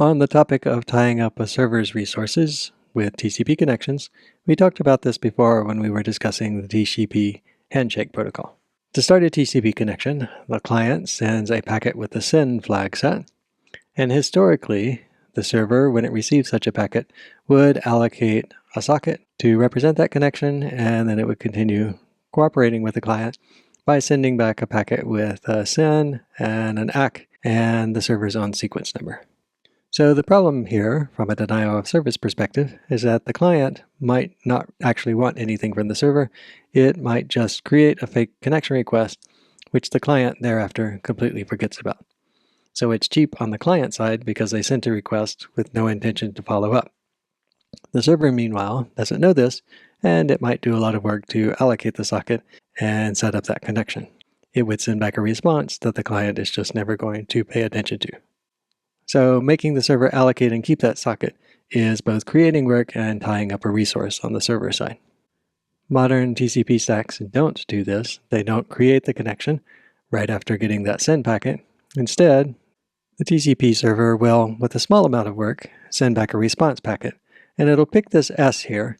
On the topic of tying up a server's resources with TCP connections, we talked about this before when we were discussing the TCP handshake protocol. To start a TCP connection, the client sends a packet with the SYN flag set, and historically, the server, when it receives such a packet, would allocate a socket to represent that connection, and then it would continue cooperating with the client by sending back a packet with a SYN and an ACK and the server's own sequence number. So the problem here, from a denial of service perspective, is that the client might not actually want anything from the server. It might just create a fake connection request, which the client thereafter completely forgets about. So it's cheap on the client side because they sent a request with no intention to follow up. The server, meanwhile, doesn't know this, and it might do a lot of work to allocate the socket and set up that connection. It would send back a response that the client is just never going to pay attention to. So making the server allocate and keep that socket is both creating work and tying up a resource on the server side. Modern TCP stacks don't do this. They don't create the connection right after getting that send packet. Instead, the TCP server will, with a small amount of work, send back a response packet. And it'll pick this S here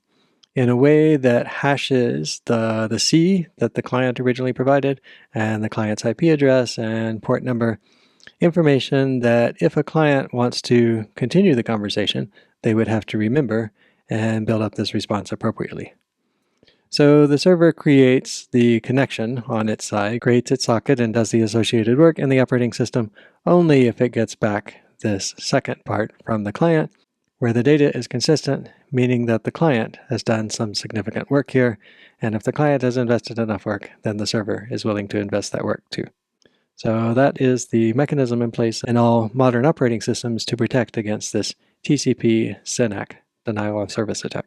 in a way that hashes the C that the client originally provided and the client's IP address and port number, information that if a client wants to continue the conversation, they would have to remember and build up this response appropriately. So the server creates the connection on its side, creates its socket, and does the associated work in the operating system only if it gets back this second part from the client, where the data is consistent, meaning that the client has done some significant work here, and if the client has invested enough work, then the server is willing to invest that work too. So that is the mechanism in place in all modern operating systems to protect against this TCP SYNACK denial of service attack.